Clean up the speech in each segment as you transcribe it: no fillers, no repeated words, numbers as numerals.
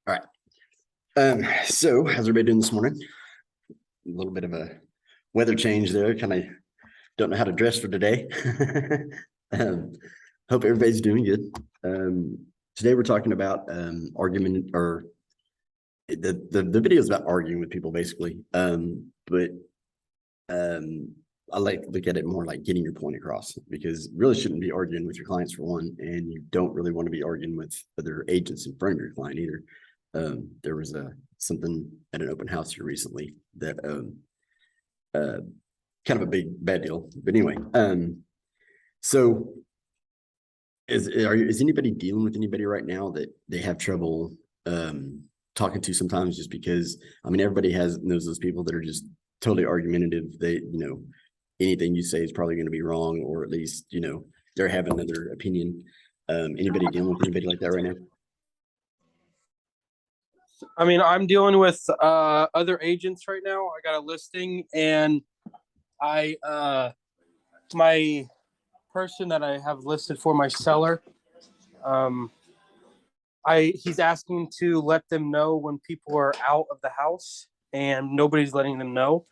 All right. So how's everybody doing this morning? A little bit of a weather change there. Kind of don't know how to dress for today. um, Hope everybody's doing good. Today we're talking about argument or the video is about arguing with people basically. But I like to look at it more like getting your point across because you really shouldn't be arguing with your clients for one, and you don't really want to be arguing with other agents in front of your client either. There was something at an open house here recently that uh, kind of a big bad deal. But anyway, so is anybody dealing with anybody right now that they have trouble talking to sometimes? Just because I mean everybody knows those people that are just totally argumentative. They anything you say is probably going to be wrong, or at least they're having another opinion. Anybody dealing with anybody like that right now? I mean, I'm dealing with other agents right now. I got a listing, and I my person that I have listed for my seller, um, he's asking to let them know when people are out of the house, and nobody's letting them know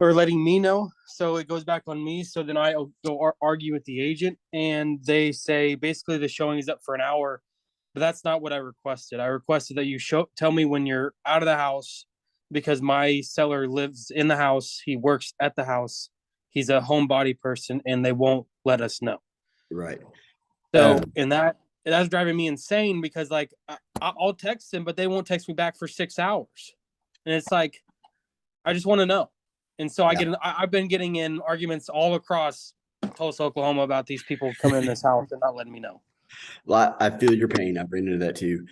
or letting me know. So it goes back on me. So then I go argue with the agent, and they say basically the showing is up for an hour, but that's not what I requested. I requested that you tell me when you're out of the house, because my seller lives in the house. He works at the house. He's a homebody person, and they won't let us know. Right. So, and that's driving me insane because like I'll text them, but they won't text me back for 6 hours, and it's like I just want to know. And so I've been getting in arguments all across Tulsa, Oklahoma about these people coming in this house and not letting me know. Well, I feel your pain. I've been into that too.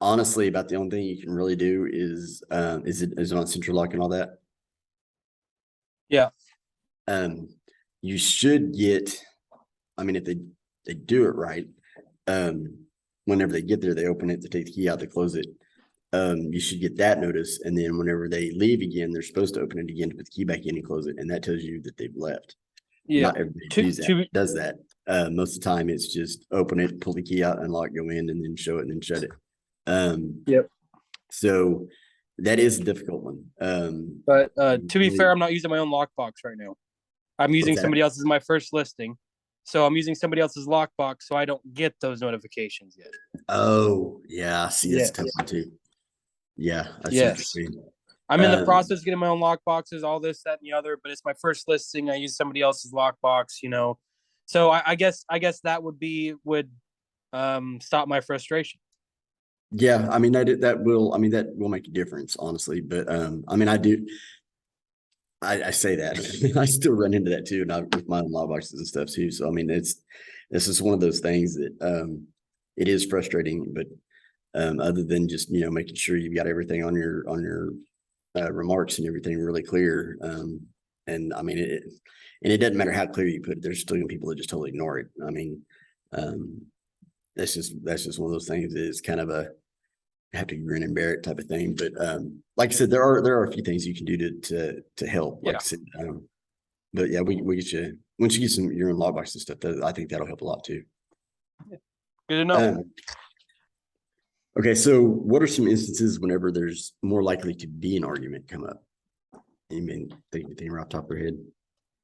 Honestly, about the only thing you can really do is it on central lock and all that? Yeah. You should get, I mean, if they do it right, whenever they get there, they open it, to take the key out, they close it. You should get that notice, and then whenever they leave again, they're supposed to open it again to put the key back in and close it, and that tells you that they've left. Yeah. Not everybody does that. Most of the time, it's just open it, pull the key out, unlock, go in, and then show it, and then shut it. Yep. So that is a difficult one. But to be fair, I'm not using my own lockbox right now. I'm using somebody else's my first listing. So I'm using somebody else's lockbox, so I don't get those notifications yet. Oh, yeah. See, it's tough one too. Yeah. Yes. I'm in the process of getting my own lockboxes, all this, that, and the other, but it's my first listing. I use somebody else's lockbox, So I guess that would stop my frustration. Yeah, I mean that will make a difference, honestly. But I mean, I say that I still run into that too, and with my own lockboxes and stuff too. So I mean, this is one of those things that it is frustrating, but other than just making sure you've got everything on your remarks and everything really clear, and I mean it doesn't matter how clear you put it. There's still gonna be people that just totally ignore it. I mean, that's just one of those things. It's kind of a have to grin and bear it type of thing. But like I said, there are a few things you can do to help. Like I said, but yeah, we get you once you get your own logbox and stuff. I think that'll help a lot too. Good to know. Okay, so what are some instances whenever there's more likely to be an argument come up? You mean think right off the top of your head?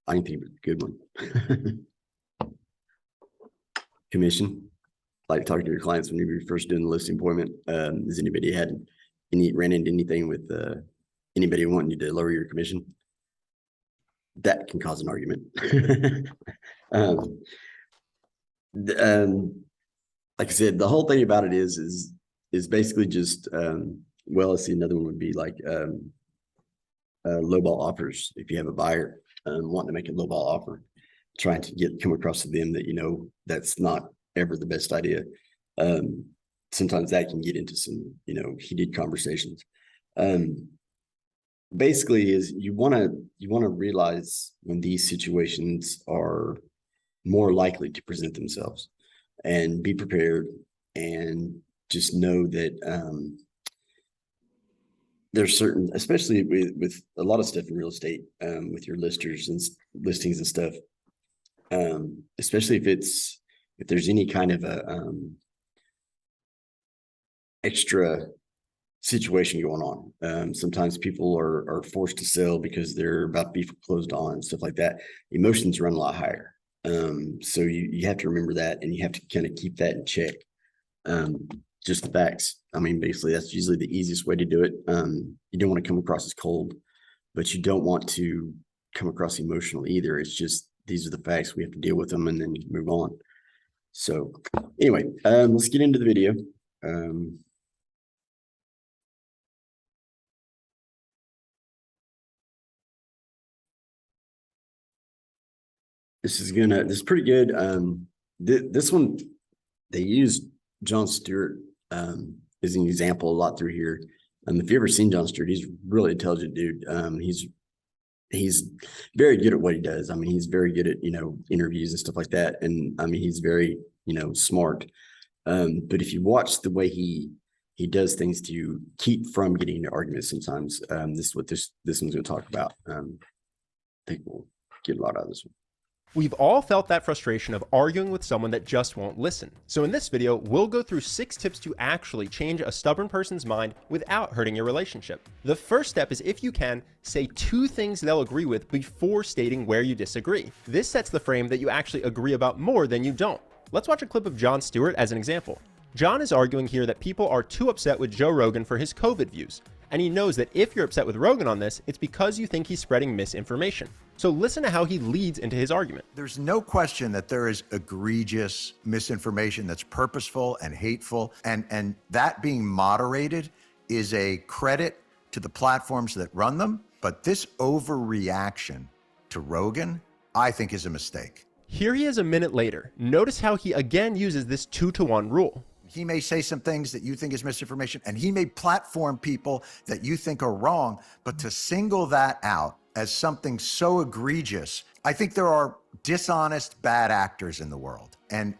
I can think of a good one. Commission. Like talking to your clients when you're first doing the listing appointment. Has anybody ran into anything with anybody wanting you to lower your commission? That can cause an argument. Like I said, the whole thing about it is basically just well, let's see, another one would be like lowball offers. If you have a buyer wanting to make a lowball offer, trying to come across to them that that's not ever the best idea. Sometimes that can get into some heated conversations. Basically is you want to realize when these situations are more likely to present themselves, and be prepared, and just know that there's certain, especially with a lot of stuff in real estate, with your listers and listings and stuff, especially if there's any kind of a extra situation going on. Sometimes people are forced to sell because they're about to be foreclosed on and stuff like that. Emotions run a lot higher. So you have to remember that, and you have to kind of keep that in check. Just the facts. I mean, basically that's usually the easiest way to do it. You don't want to come across as cold, but you don't want to come across emotional either. It's just, these are the facts. We have to deal with them and then move on. So anyway, let's get into the video. This is pretty good. This one, they used Jon Stewart as an example a lot through here. If you ever seen Jon Stewart, he's a really intelligent dude. He's very good at what he does. I mean, he's very good at, interviews and stuff like that. And I mean, he's very, smart. But if you watch the way he does things to keep from getting into arguments sometimes, this is what this one's going to talk about. I think we'll get a lot out of this one. We've all felt that frustration of arguing with someone that just won't listen. So in this video, we'll go through 6 tips to actually change a stubborn person's mind without hurting your relationship. The first step is, if you can, say 2 things they'll agree with before stating where you disagree. This sets the frame that you actually agree about more than you don't. Let's watch a clip of Jon Stewart as an example. Jon is arguing here that people are too upset with Joe Rogan for his COVID views. And he knows that if you're upset with Rogan on this, it's because you think he's spreading misinformation. So listen to how he leads into his argument. There's no question that there is egregious misinformation that's purposeful and hateful, and that being moderated is a credit to the platforms that run them. But this overreaction to Rogan, I think, is a mistake. Here he is a minute later. Notice how he again uses this 2-to-1 rule. He may say some things that you think is misinformation, and he may platform people that you think are wrong, but to single that out as something so egregious, I think there are dishonest, bad actors in the world, and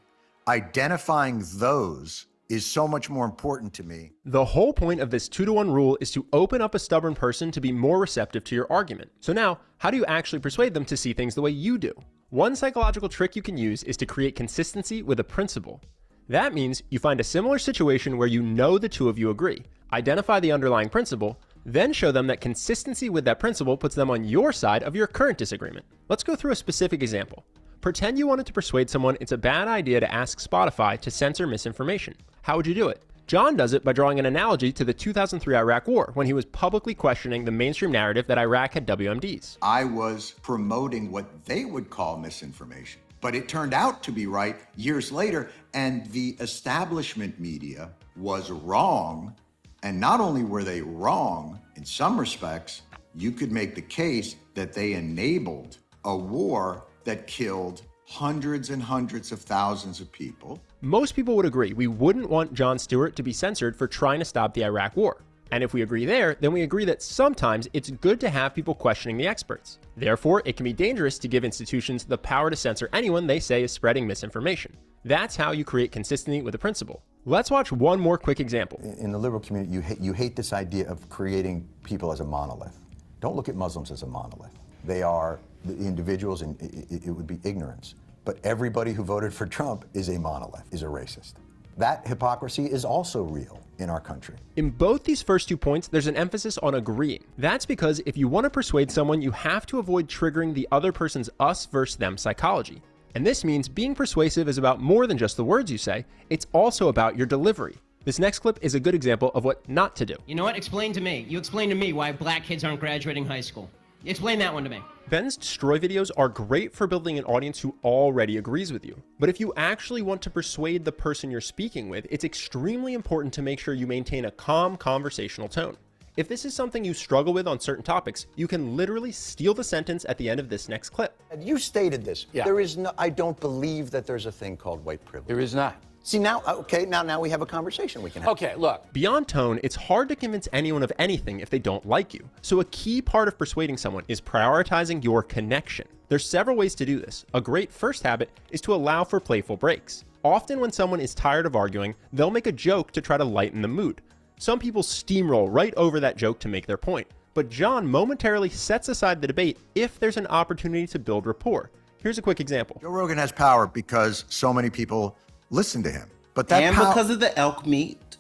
identifying those is so much more important to me. The whole point of this 2-to-1 rule is to open up a stubborn person to be more receptive to your argument. So now, how do you actually persuade them to see things the way you do? One psychological trick you can use is to create consistency with a principle. That means you find a similar situation where you know the two of you agree, identify the underlying principle, then show them that consistency with that principle puts them on your side of your current disagreement. Let's go through a specific example. Pretend you wanted to persuade someone it's a bad idea to ask Spotify to censor misinformation. How would you do it? Jon does it by drawing an analogy to the 2003 Iraq War, when he was publicly questioning the mainstream narrative that Iraq had WMDs. I was promoting what they would call misinformation, but it turned out to be right years later, and the establishment media was wrong. And not only were they wrong, in some respects, you could make the case that they enabled a war that killed hundreds and hundreds of thousands of people. Most people would agree we wouldn't want Jon Stewart to be censored for trying to stop the Iraq War. And if we agree there, then we agree that sometimes it's good to have people questioning the experts. Therefore, it can be dangerous to give institutions the power to censor anyone they say is spreading misinformation. That's how you create consistency with a principle. Let's watch one more quick example. In the liberal community, you hate this idea of creating people as a monolith. Don't look at Muslims as a monolith. They are the individuals, and it would be ignorance. But everybody who voted for Trump is a monolith, is a racist. That hypocrisy is also real in our country. In both these first 2 points, there's an emphasis on agreeing. That's because if you want to persuade someone, you have to avoid triggering the other person's us versus them psychology. And this means being persuasive is about more than just the words you say, it's also about your delivery. This next clip is a good example of what not to do. You know what? Explain to me. You explain to me why black kids aren't graduating high school. Explain that one to me. Ben's destroy videos are great for building an audience who already agrees with you. But if you actually want to persuade the person you're speaking with, it's extremely important to make sure you maintain a calm conversational tone. If this is something you struggle with on certain topics, you can literally steal the sentence at the end of this next clip. You stated this. Yeah. There is no, I don't believe that there's a thing called white privilege. There is not. See, now, okay, now we have a conversation we can have. Okay, look. Beyond tone, it's hard to convince anyone of anything if they don't like you. So a key part of persuading someone is prioritizing your connection. There's several ways to do this. A great first habit is to allow for playful breaks. Often when someone is tired of arguing, they'll make a joke to try to lighten the mood. Some people steamroll right over that joke to make their point, but Jon momentarily sets aside the debate if there's an opportunity to build rapport. Here's a quick example. Joe Rogan has power because so many people listen to him. But that and because of the elk meat.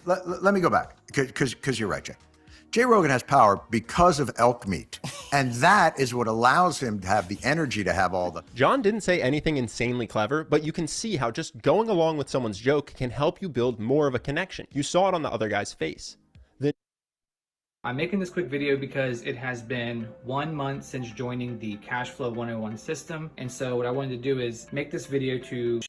Let me go back. because you're right, Jay. Jay Rogan has power because of elk meat. And that is what allows him to have the energy to have all the... John didn't say anything insanely clever, but you can see how just going along with someone's joke can help you build more of a connection. You saw it on the other guy's face. I'm making this quick video because it has been 1 month since joining the Cashflow 101 system. And so what I wanted to do is make this video to...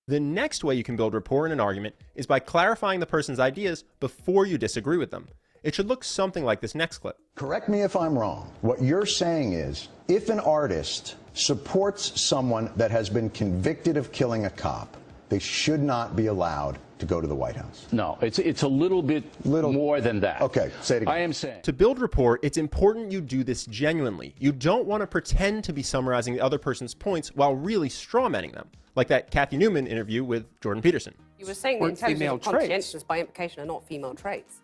The next way you can build rapport in an argument is by clarifying the person's ideas before you disagree with them. It should look something like this next clip. Correct me if I'm wrong. What you're saying is, if an artist supports someone that has been convicted of killing a cop, they should not be allowed to go to the White House. No, it's a little bit more than that. Okay, say it again. I am saying. To build rapport, it's important you do this genuinely. You don't want to pretend to be summarizing the other person's points while really strawmanning them, like that Kathy Newman interview with Jordan Peterson. You were saying that intelligence and conscientious by implication are not female traits.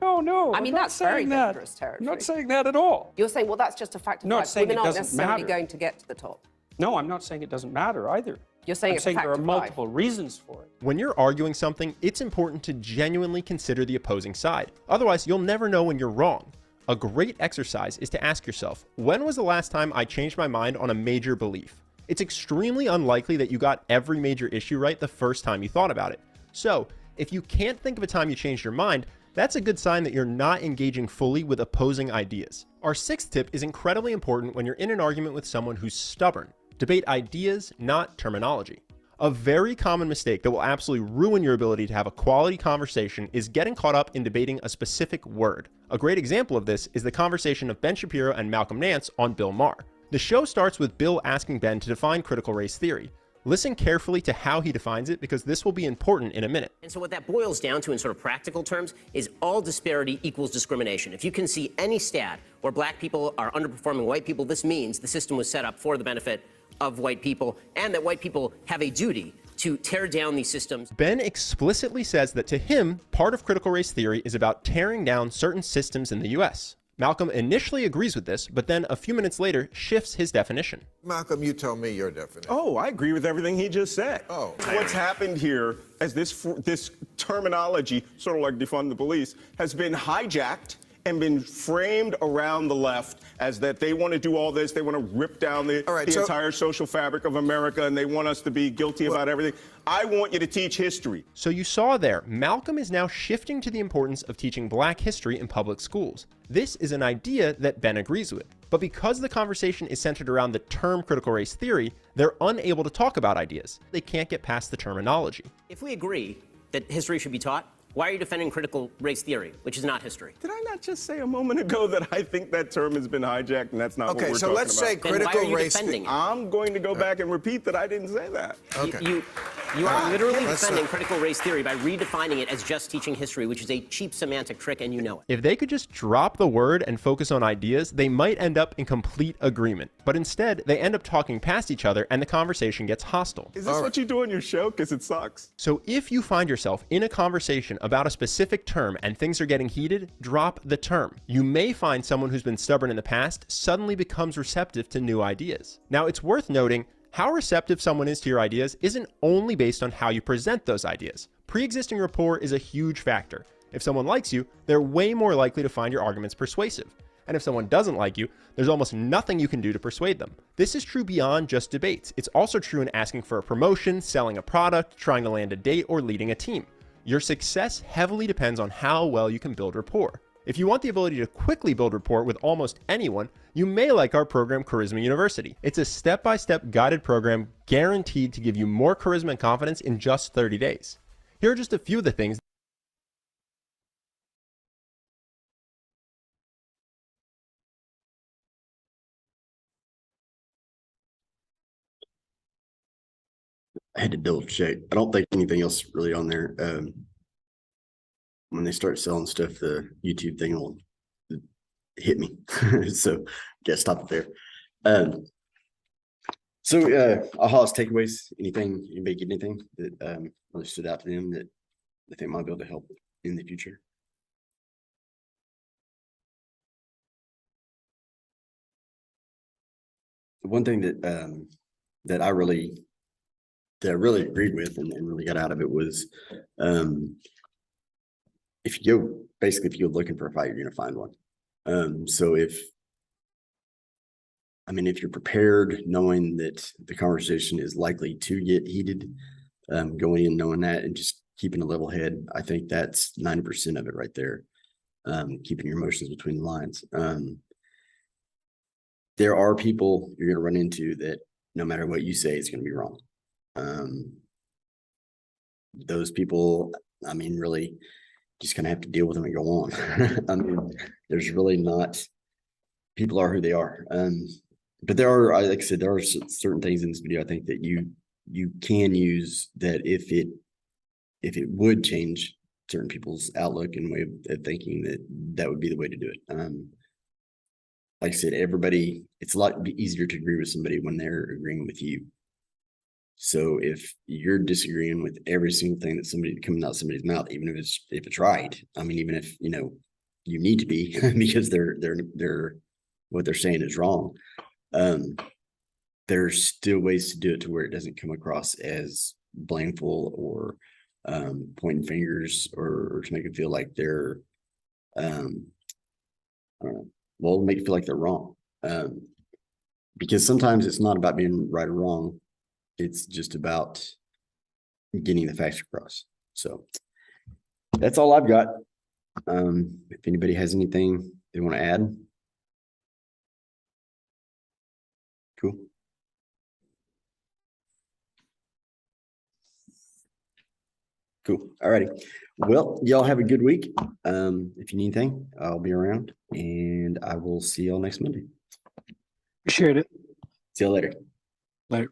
No, I mean, that's very dangerous territory. I'm not saying that at all. You're saying, well, that's just a fact of life. Women aren't necessarily going to get to the top. No, I'm not saying it doesn't matter either. You're saying it's a fact there are of multiple life. reasons for it. When you're arguing something, it's important to genuinely consider the opposing side. Otherwise, you'll never know when you're wrong. A great exercise is to ask yourself, when was the last time I changed my mind on a major belief? It's extremely unlikely that you got every major issue right the first time you thought about it. So, if you can't think of a time you changed your mind, that's a good sign that you're not engaging fully with opposing ideas. Our sixth tip is incredibly important when you're in an argument with someone who's stubborn. Debate ideas, not terminology. A very common mistake that will absolutely ruin your ability to have a quality conversation is getting caught up in debating a specific word. A great example of this is the conversation of Ben Shapiro and Malcolm Nance on Bill Maher. The show starts with Bill asking Ben to define critical race theory. Listen carefully to how he defines it because this will be important in a minute. And so what that boils down to in sort of practical terms is all disparity equals discrimination. If you can see any stat where black people are underperforming white people, this means the system was set up for the benefit of white people and that white people have a duty to tear down these systems. Ben explicitly says that to him, part of critical race theory is about tearing down certain systems in the US. Malcolm initially agrees with this, but then a few minutes later shifts his definition. Malcolm, you tell me your definition. Oh, I agree with everything he just said. Oh. What's happened here is this terminology, sort of like defund the police, has been hijacked and been framed around the left as that they want to do all this, they want to rip down the entire social fabric of America, and they want us to be guilty about everything. I want you to teach history. So you saw there, Malcolm is now shifting to the importance of teaching black history in public schools. This is an idea that Ben agrees with. But because the conversation is centered around the term critical race theory, they're unable to talk about ideas. They can't get past the terminology. If we agree that history should be taught, why are you defending critical race theory, which is not history? Did I not just say a moment ago that I think that term has been hijacked and that's not what we're talking about? Okay, so let's say critical race theory. I'm going to go back and repeat that I didn't say that. Okay. You are literally defending critical race theory by redefining it as just teaching history, which is a cheap semantic trick, and you know it. If they could just drop the word and focus on ideas, they might end up in complete agreement. But instead, they end up talking past each other and the conversation gets hostile. Is this what you do on your show? Because it sucks. So if you find yourself in a conversation about a specific term and things are getting heated, drop the term. You may find someone who's been stubborn in the past suddenly becomes receptive to new ideas. Now, it's worth noting how receptive someone is to your ideas isn't only based on how you present those ideas. Pre-existing rapport is a huge factor. If someone likes you, they're way more likely to find your arguments persuasive. And if someone doesn't like you, there's almost nothing you can do to persuade them. This is true beyond just debates. It's also true in asking for a promotion, selling a product, trying to land a date, or leading a team. Your success heavily depends on how well you can build rapport. If you want the ability to quickly build rapport with almost anyone, you may like our program Charisma University. It's a step-by-step guided program guaranteed to give you more charisma and confidence in just 30 days. Here are just a few of the things. I had to double check. I don't think anything else really on there. When they start selling stuff, the YouTube thing will hit me. So gotta stop it there. Aha's takeaways, anybody get anything that really stood out to them that they think might be able to help in the future? The one thing that I really agreed with and really got out of it was if you go, basically, if you go looking for a fight, you're gonna find one. So if you're prepared, knowing that the conversation is likely to get heated, going in knowing that and just keeping a level head, I think that's 90% of it right there. Keeping your emotions between the lines. There are people you're gonna run into that no matter what you say, it's gonna be wrong. Those people, really just gonna have to deal with them and go on. There's really not, people are who they are. But there are, like I said, there are certain things in this video I think that you can use that if it would change certain people's outlook and way of thinking, that would be the way to do it. Like I said, it's a lot easier to agree with somebody when they're agreeing with you. So if you're disagreeing with every single thing that somebody coming out of somebody's mouth, even if it's right, even if you need to be because they're what they're saying is wrong. There's still ways to do it to where it doesn't come across as blameful or pointing fingers or to make it feel like they're I don't know, well, make it feel like they're wrong. Because sometimes it's not about being right or wrong. It's just about getting the facts across. So that's all I've got. If anybody has anything they want to add. Cool. Cool. All righty. Well, y'all have a good week. If you need anything, I'll be around and I will see y'all next Monday. Appreciate it. See you later. Later.